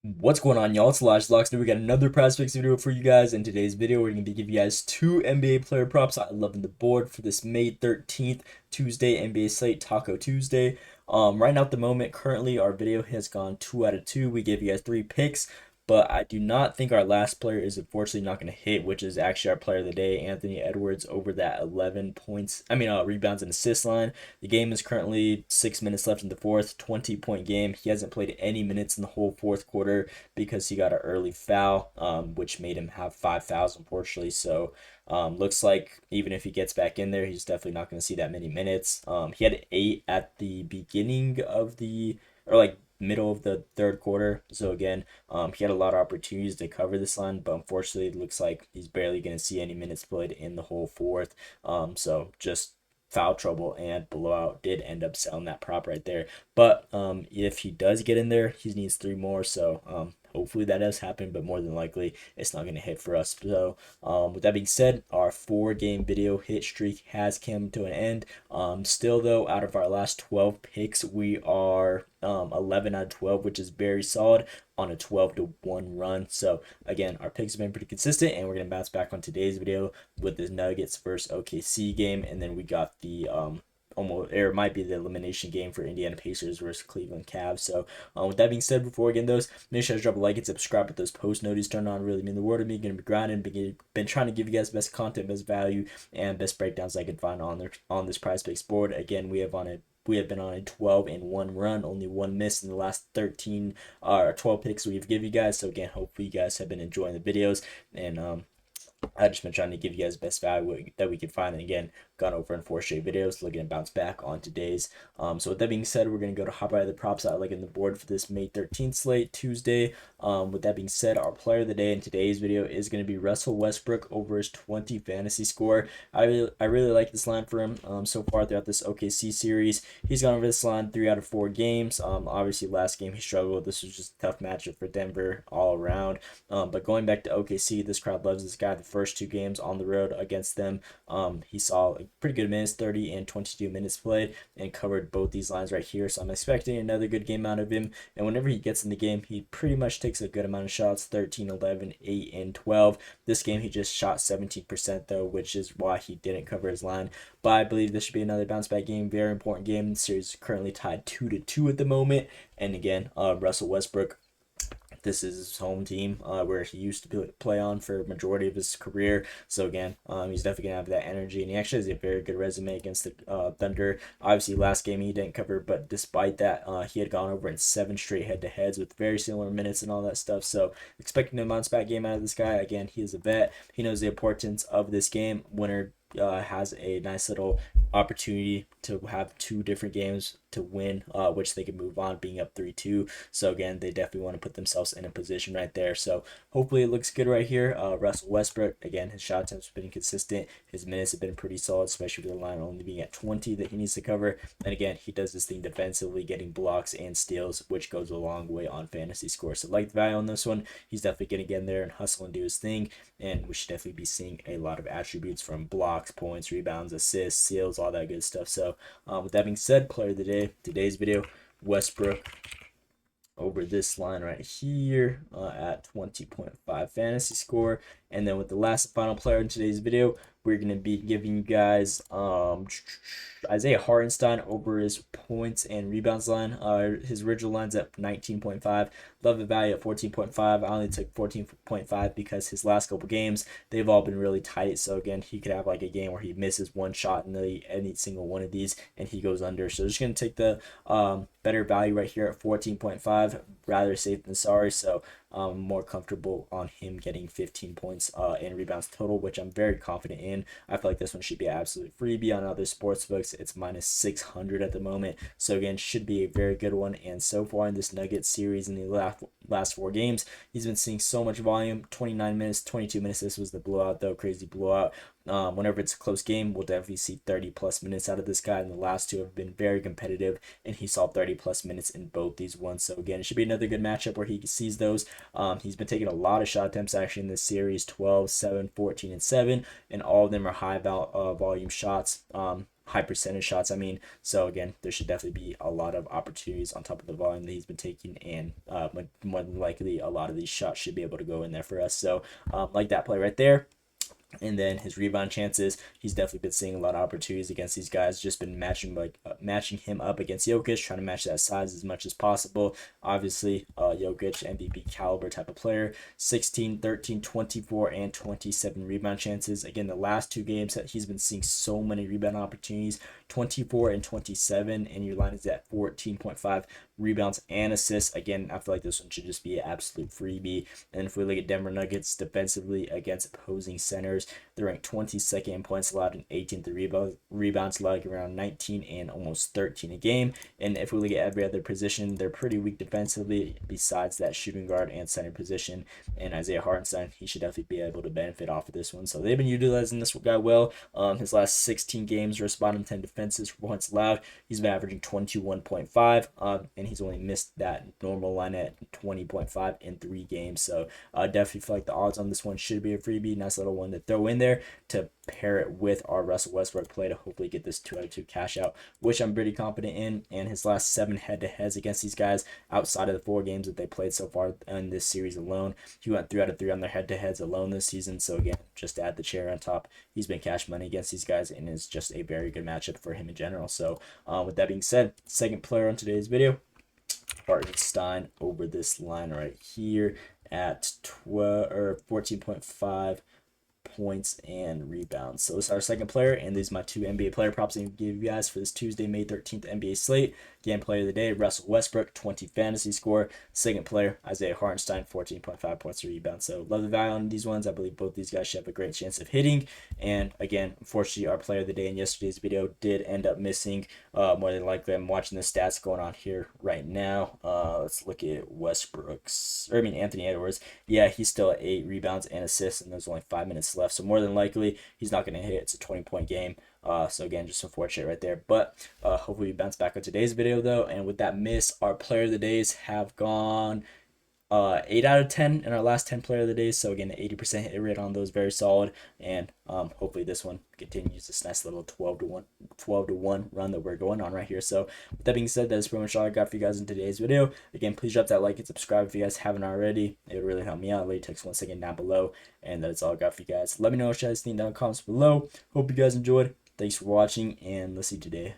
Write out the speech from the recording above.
What's going on, y'all? It's Locks. We got another prospects video for you guys. In today's video, we're going to be giving you guys two NBA player props I love in the board for this May 13th Tuesday NBA slate, Taco Tuesday. Right now at the moment, currently our video has gone 2 out of 2. We gave you guys 3 picks, but I do not think our last player is unfortunately not going to hit, which is actually our player of the day, Anthony Edwards, over that 11 points. Rebounds and assists line. The game is currently 6 minutes left in the fourth, 20-point game. He hasn't played any minutes in the whole fourth quarter because he got an early foul, which made him have 5 fouls, unfortunately. So looks like even if he gets back in there, he's definitely not going to see that many minutes. He had 8 at the beginning of or like middle of the third quarter. So again, he had a lot of opportunities to cover this line, but unfortunately, it looks like he's barely going to see any minutes played in the whole fourth. So just foul trouble and blowout did end up selling that prop right there. But if he does get in there, he needs 3 more. So hopefully that does happen, but more than likely it's not going to hit for us. So with that being said, our 4-game video hit streak has come to an end. Still though, out of our last 12 picks, we are 11 out of 12, which is very solid on a 12-1 run. So again, our picks have been pretty consistent, and we're going to bounce back on today's video with the Nuggets versus OKC game, and then we got the almost, or it might be the elimination game for Indiana Pacers versus Cleveland Cavs. So with that being said, before we get into those, make sure to drop a like and subscribe with those post notices turned on. Really mean the world to me. Gonna be grinding, been trying to give you guys best content, best value, and best breakdowns I can find on this Prize Picks board. Again, we have been on a 12-1 run, only one miss in the last 13 or 12 picks we've given you guys. So again, hopefully you guys have been enjoying the videos, and I've just been trying to give you guys the best value that we can find. And again, gone over in 4 straight videos, looking to bounce back on today's. So with that being said, we're going to go to hop right of the props I like in the board for this May 13th slate, Tuesday. With that being said, our player of the day in today's video is going to be Russell Westbrook over his 20 fantasy score. I really like this line for him so far throughout this OKC series. He's gone over this line 3 out of 4 games. Obviously, last game he struggled. This was just a tough matchup for Denver all around. But going back to OKC, this crowd loves this guy. The first 2 games on the road against them, he saw pretty good minutes, 30 and 22 minutes played, and covered both these lines right here. So I'm expecting another good game out of him. And whenever he gets in the game, he pretty much takes a good amount of shots, 13, 11, 8, and 12. This game, he just shot 17% though, which is why he didn't cover his line. But I believe this should be another bounce back game. Very important game. The series is currently tied 2-2 at the moment. And again, Russell Westbrook, this is his home team where he used to play on for a majority of his career. So again, he's definitely going to have that energy. And he actually has a very good resume against the Thunder. Obviously, last game he didn't cover, but despite that, he had gone over in 7 straight head-to-heads with very similar minutes and all that stuff. So expecting a bounce back game out of this guy. Again, he is a vet. He knows the importance of this game. Winner has a nice little opportunity to have 2 different games to win, which they can move on, being up 3-2. So again, they definitely want to put themselves in a position right there. So hopefully it looks good right here. Russell Westbrook, again, his shot attempts have been consistent. His minutes have been pretty solid, especially with the line only being at 20 that he needs to cover. And again, he does this thing defensively, getting blocks and steals, which goes a long way on fantasy score. So like the value on this one, he's definitely going to get in there and hustle and do his thing. And we should definitely be seeing a lot of attributes from blocks, points, rebounds, assists, steals, all that good stuff. So with that being said, player of the day, today's video, Westbrook over this line right here at 20.5 fantasy score. And then with the last and final player in today's video, we're going to be giving you guys Isaiah Hartenstein over his points and rebounds line. His original line's at 19.5. Love the value at 14.5. I only took 14.5 because his last couple games, they've all been really tight. So again, he could have like a game where he misses 1 shot in any single one of these and he goes under. So just going to take the better value right here at 14.5. Rather safe than sorry. So more comfortable on him getting 15 points and rebounds total, which I'm very confident in. I feel like this one should be absolutely freebie on other sports books. It's minus 600 at the moment. So again, should be a very good one. And so far in this Nuggets series in the last 4 games, he's been seeing so much volume. 29 minutes, 22 minutes. This was the blowout though, crazy blowout. Whenever it's a close game, we'll definitely see 30 plus minutes out of this guy. And the last 2 have been very competitive, and he saw 30 plus minutes in both these ones. So again, it should be another good matchup where he sees those. He's been taking a lot of shot attempts actually in this series, 12, 7, 14, and 7, and all of them are high volume shots. high percentage shots. I mean, so again, there should definitely be a lot of opportunities on top of the volume that he's been taking, and more than likely a lot of these shots should be able to go in there for us. So like that play right there. And then his rebound chances, he's definitely been seeing a lot of opportunities against these guys. Just been matching him up against Jokic, trying to match that size as much as possible. Obviously, Jokic, MVP caliber type of player. 16, 13, 24, and 27 rebound chances. Again, the last two games that he's been seeing so many rebound opportunities, 24 and 27, and your line is at 14.5 rebounds and assists. Again, I feel like this one should just be an absolute freebie. And if we look at Denver Nuggets defensively against opposing centers, they're ranked 22nd in points allowed and 18th in rebounds allowed, around 19 and almost 13 a game. And if we look at every other position, they're pretty weak defensively besides that shooting guard and center position. And Isaiah Hartenstein, he should definitely be able to benefit off of this one. So they've been utilizing this guy well. His last 16 games versus bottom 10 defenses for points allowed, he's been averaging 21.5, and he's only missed that normal line at 20.5 in 3 games. So definitely feel like the odds on this one should be a freebie. Nice little one to throw in there to pair it with our Russell Westbrook play to hopefully get this 2 out of 2 cash out, which I'm pretty confident in. And his last 7 head-to-heads against these guys outside of the 4 games that they played so far in this series alone, he went 3 out of 3 on their head-to-heads alone this season. So again, just to add the cherry on top, he's been cash money against these guys and is just a very good matchup for him in general. So with that being said, second player on today's video, Hartenstein over this line right here at 14.5 points and rebounds. So this is our second player, and these are my 2 NBA player props I'm going to give you guys for this Tuesday, May 13th NBA slate. Again, player of the day, Russell Westbrook, 20 fantasy score. Second player, Isaiah Hartenstein, 14.5 points and rebounds. So love the value on these ones. I believe both these guys should have a great chance of hitting. And again, unfortunately, our player of the day in yesterday's video did end up missing. More than likely, I'm watching the stats going on here right now. Let's look at Anthony Edwards. Yeah, he's still at 8 rebounds and assists, and there's only 5 minutes left. So more than likely, he's not going to hit. It's a 20-point game. So again, just unfortunate right there. But hopefully we bounce back on today's video though. And with that miss, our player of the days have gone 8 out of 10 in our last 10 player of the days. So again, 80% hit rate on those, very solid. And hopefully this one continues this nice little 12 to 1 run that we're going on right here. So with that being said, that is pretty much all I got for you guys in today's video. Again, please drop that like and subscribe if you guys haven't already. It would really help me out. Text 1 second down below. And that's all I got for you guys. Let me know what you guys think down in the comments below. Hope you guys enjoyed. Thanks for watching, and let's see you today.